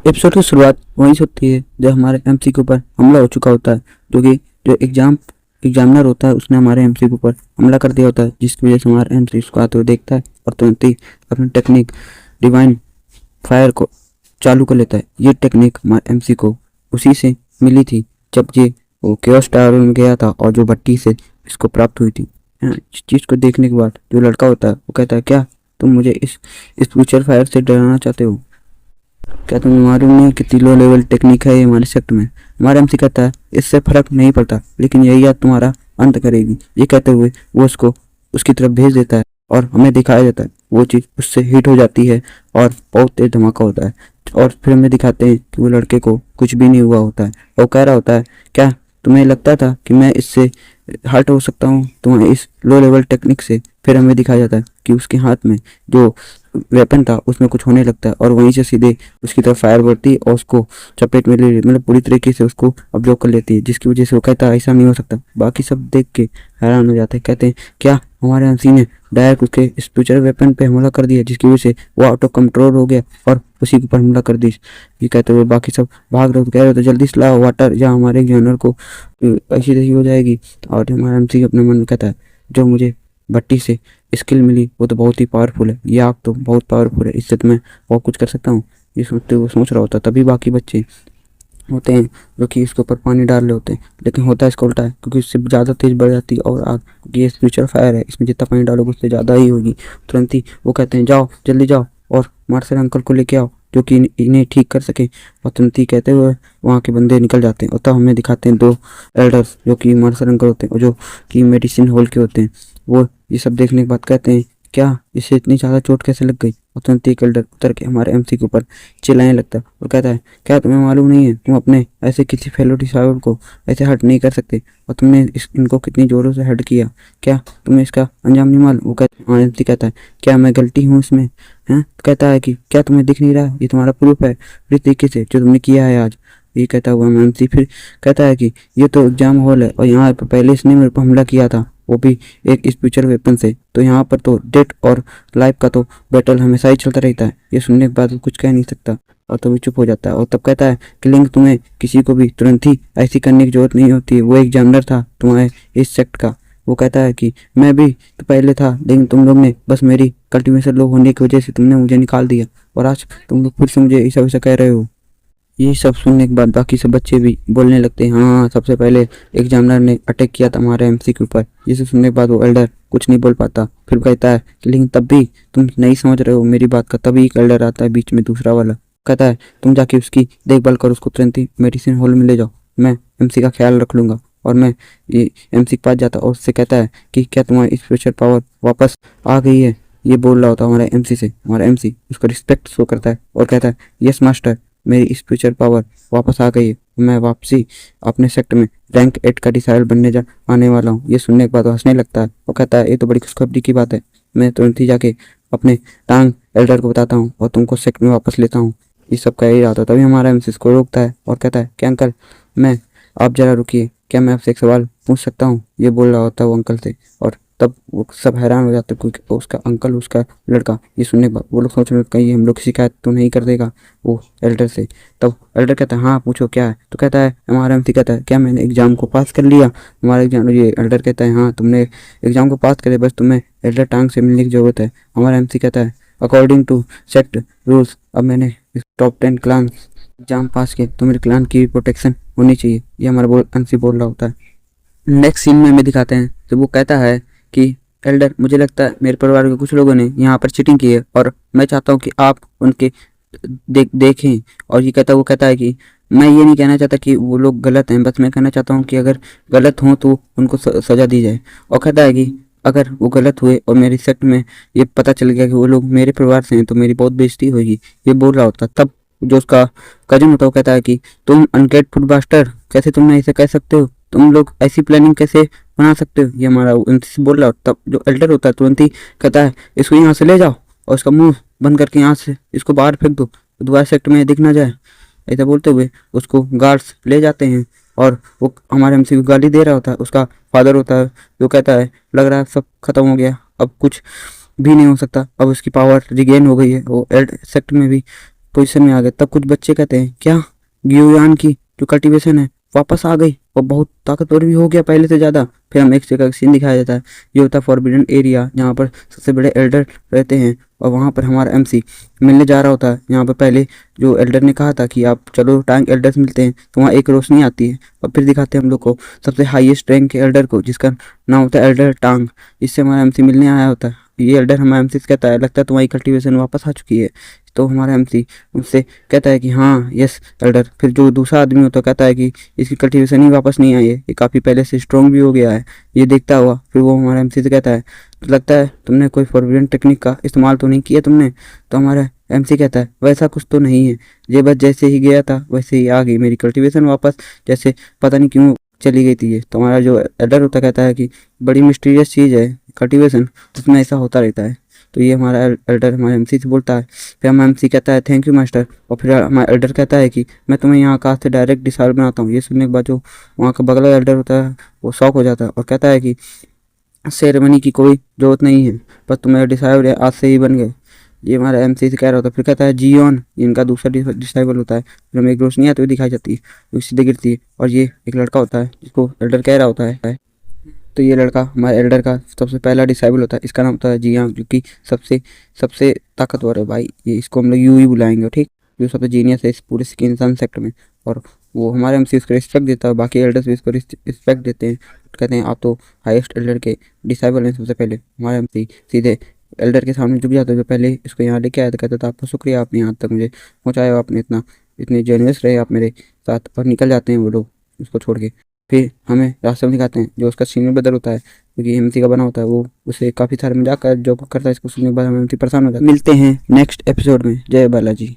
Episode की शुरुआत वहीं से होती है जब हमारे एमसी के ऊपर हमला हो चुका होता है। जो एग्जामिनर होता है उसने हमारे एमसी के ऊपर हमला कर दिया होता है, जिसकी वजह से हमारा एमसी उसको आते हुए देखता है और तुरंत ही अपनी टेक्निक डिवाइन फायर को चालू कर लेता है। ये टेक्निक हमारे एमसी को उसी से मिली थी जब ये वो केओस टावर में गया था और जो भट्टी से इसको प्राप्त हुई थी। इस चीज़ को देखने के बाद जो लड़का होता है वो कहता है, क्या तुम मुझे इस फ्यूचर फायर से डराना चाहते हो? क्या तुम्हें मालूम नहीं कितनी लो लेवल टेक्निक है ये हमारे सेक्ट में? हमारा एमसी कहता है, इससे फर्क नहीं पड़ता, लेकिन यही याद तुम्हारा अंत करेगी। ये कहते हुए वो उसको उसकी तरफ भेज देता है और हमें दिखाया जाता है वो चीज़ उससे हिट हो जाती है और बहुत तेज धमाका होता है। और फिर हमें दिखाते हैं कि वो लड़के को कुछ भी नहीं हुआ होता है। वो कह रहा होता है, क्या तुम्हें लगता था कि मैं इससे हर्ट हो सकता हूँ तुम्हारे इस लो लेवल टेक्निक से? फिर हमें दिखाया जाता है कि उसके हाथ में जो वेपन था उसमें कुछ होने लगता है और वहीं से सीधे उसकी तरफ फायर बढ़ती है और उसको चपेट में ले मतलब पूरी तरीके से उसको अब्जॉर्ब कर लेती है, जिसकी वजह से वो कहता है ऐसा नहीं हो सकता। बाकी सब देख के हैरान हो जाते हैं, कहते हैं क्या हमारे एमसी ने डायरेक्ट उसके स्पिरिचुअल वेपन पे हमला कर दिया, जिसकी वजह से वो आउट ऑफ कंट्रोल हो गया और उसी के ऊपर हमला कर दी। ये कहते हुए बाकी सब भाग रहे हो, कह रहे हो तो जल्दी से लाओ वाटर या हमारे जानवर को ऐसी तैसी हो जाएगी। और हमारा एमसी अपने मन में कहता है, जो मुझे भट्टी से स्किल मिली वो तो बहुत ही पावरफुल है, ये आग तो बहुत पावरफुल है, इससे तो मैं बहुत कुछ कर सकता हूँ। ये सोचते हुए सोच रहा होता, तभी बाकी बच्चे होते हैं जो कि इसके ऊपर पानी डाल रहे होते हैं, लेकिन होता है इसका उल्टा है, क्योंकि इससे ज़्यादा तेज़ बढ़ जाती है और आग, क्योंकि ये फ्यूचर फायर है, इसमें जितना पानी डालोगे उससे ज़्यादा ही होगी। तुरंत ही वो कहते हैं, जाओ जल्दी जाओ और मार्शल अंकल को लेके आओ जो कि इन्हें ठीक कर सके। और तुरंत ही कहते हुए वहाँ के बंदे निकल जाते हैं और तब हमें दिखाते हैं दो एल्डर्स जो कि मार्शल अंकल होते हैं और जो कि मेडिसिन हॉल के होते हैं। वो ये सब देखने के बाद कहते हैं, क्या इसे इतनी ज़्यादा चोट कैसे लग गई? और तुरंत ही एल्डर उतर के हमारे एमसी के ऊपर चिल्लाने लगता है और कहता है, क्या तुम्हें मालूम नहीं है तुम अपने ऐसे किसी फेलो डिसाइवर को ऐसे हर्ट नहीं कर सकते, और तुमने इनको कितनी ज़ोरों से हर्ट किया, क्या तुम्हें इसका अंजाम नहीं मालूम? वो कहता है, एमसी कहता है, क्या मैं गलती हूँ इसमें? हैं? कहता है कि क्या तुम्हें दिख नहीं रहा, ये तुम्हारा प्रूफ है पूरी तरीके से जो तुमने किया है आज। ये कहता हुआ एमसी फिर कहता है कि ये तो एग्जाम हॉल है और यहाँ पर पहले इसने मेरे पर हमला किया था, वो भी एक स्पिरिचुअल वेपन से, तो यहाँ पर तो डेथ और लाइफ का तो बैटल हमेशा ही चलता रहता है। ये सुनने के बाद वो कुछ कह नहीं सकता और तभी चुप हो जाता है और तब कहता है कि लिंक, तुम्हें किसी को भी तुरंत ही ऐसी करने की जरूरत नहीं होती है, वो एग्जामिनर था तुम्हारे इस सेक्ट का। वो कहता है कि मैं भी तो पहले था, लेकिन तुम लोग ने बस मेरी कल्टीवेशन लो होने की वजह से तुमने मुझे निकाल दिया और आज तुम लोग फिर से मुझे ऐसा वैसा कह रहे हो। ये सब सुनने के बाद बाकी सब बच्चे भी बोलने लगते हैं, हाँ सबसे पहले एग्जामिनर ने अटैक किया था हमारे एमसी के ऊपर। ये सब सुनने के बाद वो एल्डर कुछ नहीं बोल पाता, फिर कहता है कि लेकिन तब भी तुम नहीं समझ रहे हो मेरी बात का। तभी एक एल्डर आता है बीच में, दूसरा वाला, कहता है तुम जाके उसकी देखभाल करो, उसको तुरंत ही मेडिसिन हॉल में ले जाओ, मैं एमसी का ख्याल रख लूँगा। और मैं ये एमसी के पास जाता और उससे कहता है कि क्या तुम्हारी स्पेशल पावर वापस आ गई है? ये बोल रहा होता हमारे एमसी से। हमारा एमसी उसको रिस्पेक्ट शो करता है और कहता है, यस मास्टर, मेरी स्पिरिचुअल पावर वापस आ गई है, मैं वापसी अपने सेक्टर में रैंक 8 का डिसाइडर बनने जा आने वाला हूँ। ये सुनने के बाद वो हंसने लगता है और कहता है, ये तो बड़ी खुशखबरी की बात है, मैं तुरंत ही जाके अपने टांग एल्डर को बताता हूँ और तुमको सेक्टर में वापस लेता हूँ। ये सब कह ही रहा था, तभी हमारा एमसी इसको रोकता है और कहता है, क्या अंकल, मैं आप जरा रुकिए, क्या मैं आपसे एक सवाल पूछ सकता हूँ? ये बोल रहा होता है वो अंकल से। और तब वो सब हैरान हो जाते, क्योंकि उसका अंकल उसका लड़का। ये सुनने के बाद वो लोग सोच रहे कहीं हम लोग शिकायत तो नहीं कर देगा वो एल्डर से। तब एल्डर कहता है, हाँ पूछो क्या है? तो कहता है, हमारा एमसी कहता है, क्या मैंने एग्जाम को पास कर लिया? हमारा एग्जाम, ये एल्डर कहता है, हाँ तुमने एग्जाम को पास करे, बस तुम्हें एल्डर टांग से मिलने की जरूरत है। हमारा एमसी कहता है, अकॉर्डिंग टू सेक्ट रूल्स अब मैंने टॉप 10 क्लान एग्जाम पास किए तो मेरे क्लान की प्रोटेक्शन होनी चाहिए। ये हमारा एमसी बोल रहा होता है। नेक्स्ट सीन में हमें दिखाते हैं जब वो कहता है कि एल्डर, मुझे लगता है मेरे परिवार के कुछ लोगों ने यहाँ पर चीटिंग की है और मैं चाहता हूँ कि आप उनके देखें। और ये कहता, वो कहता है कि मैं ये नहीं कहना चाहता कि वो लोग गलत हैं, बस मैं कहना चाहता हूँ कि अगर गलत हों तो उनको सज़ा दी जाए। और कहता है कि अगर वो गलत हुए और मेरी सेक्ट में ये पता चल गया कि वो लोग मेरे परिवार से हैं तो मेरी बहुत बेइज्जती होगी। ये बोल रहा होता, तब जो उसका कजन होता है वो कहता है कि तुम अनग्रेटफुल बास्टर, कैसे तुमने ऐसे कह सकते हो? तुम लोग ऐसी प्लानिंग कैसे बना सकते हो? ये हमारा उनसे बोल रहा हो। तब जो एल्डर होता है तुरंत ही कहता है, इसको यहाँ से ले जाओ और इसका मुंह बंद करके यहाँ से इसको बाहर फेंक दो, दोबारा सेक्टर में दिख ना जाए। ऐसा बोलते हुए उसको गार्ड्स ले जाते हैं और वो हमारे एमसी को गाली दे रहा होता है। उसका फादर होता है जो कहता है, लग रहा है सब खत्म हो गया, अब कुछ भी नहीं हो सकता, अब उसकी पावर रिगेन हो गई है, वो सेक्टर में भी पोजीशन में आ गए। तब कुछ बच्चे कहते हैं क्या गियोयान की जो कल्टीवेशन है वापस आ गई और बहुत ताकतवर भी हो गया पहले से ज़्यादा। फिर हम एक जगह का सीन दिखाया जाता है, ये होता है फॉरबिडन एरिया, जहाँ पर सबसे बड़े एल्डर रहते हैं और वहाँ पर हमारा एमसी मिलने जा रहा होता है। यहाँ पर पहले जो एल्डर ने कहा था कि आप चलो टांग एल्डर्स मिलते हैं, तो वहाँ एक रोशनी आती है और फिर दिखाते हैं हम लोग को सबसे हाईएस्ट रैंक के एल्डर को, जिसका नाम होता है एल्डर टांग। इससे हमारा एमसी मिलने आया होता है। ये एल्डर हमारा एमसी से कहता है लगता है तुम्हारी कल्टीवेशन वापस आ चुकी है। तो हमारा एमसी उससे कहता है कि हाँ यस एल्डर। फिर जो दूसरा आदमी होता है कहता है कि इसकी कल्टीवेशन ही वापस नहीं आई है, ये काफ़ी पहले से स्ट्रॉन्ग भी हो गया है। ये देखता हुआ फिर वो हमारे एमसी से कहता है तो लगता है तुमने कोई फॉरबिडन टेक्निक का इस्तेमाल तो नहीं किया तुमने। तो हमारा एमसी कहता है वैसा कुछ तो नहीं है, ये बस जैसे ही गया था वैसे ही आ गई मेरी कल्टीवेशन वापस, जैसे पता नहीं क्यों चली गई थी ये। तो हमारा जो एल्डर होता कहता है कि बड़ी मिस्टीरियस चीज़ है कल्टीवेशन, उसमें ऐसा होता रहता है। तो ये हमारा एल्डर हमारे एमसी से बोलता है। फिर हमारा एमसी कहता है थैंक यू मास्टर। और फिर हमारा एल्डर कहता है कि मैं तुम्हें यहाँ कास्ट से डायरेक्ट डिसाइड बनाता हूँ। ये सुनने के बाद जो वहाँ का बगला एल्डर होता है वो शॉक हो जाता है और कहता है कि सेरेमनी की कोई ज़रूरत नहीं है, बस तुम्हारे डिसाइबल आज से ही बन गए। ये हमारा एमसी से कह रहा होता है। फिर कहता है जियोन, इनका दूसरा डिसाइबल होता है। फिर हमें एक रोशनी आती हुई दिखाई जाती है, वो सीधे गिरती है और ये एक लड़का होता है जिसको एल्डर कह रहा होता है। तो ये लड़का हमारे एल्डर का सबसे पहला डिसाइबल होता है। इसका नाम होता है जियांग, जो कि सबसे सबसे ताकतवर है भाई। ये इसको हम लोग यू ही बुलाएंगे, ठीक। जो सबसे जीनियस है इस पूरे इंसान सेक्टर में। और वो हमारे एमसी उसको रिस्पेक्ट देता है, बाकी एल्डर्स भी इसको रिस्पेक्ट देते हैं। कहते हैं आप तो हाईएस्ट एल्डर के डिसाइबल हैं। सबसे पहले हमारे एमसी सीधे एल्डर के सामने झुक जाता है जो पहले इसको यहाँ लेके आया था। कहता था आपका शुक्रिया, आपने यहाँ तक मुझे पहुँचाया, आपने इतने जेनरस रहे आप मेरे साथ। और निकल जाते हैं वो लोग उसको छोड़ के। फिर हमें रास्ते में दिखाते हैं जो उसका सीनियर ब्रदर होता है, क्योंकि एमसी का बना होता है, वो उसे काफ़ी सारे मजाक कर जो करता है। इसको सुनने के बाद हम एमसी परेशान हो जाते हैं। मिलते हैं नेक्स्ट एपिसोड में। जय बालाजी।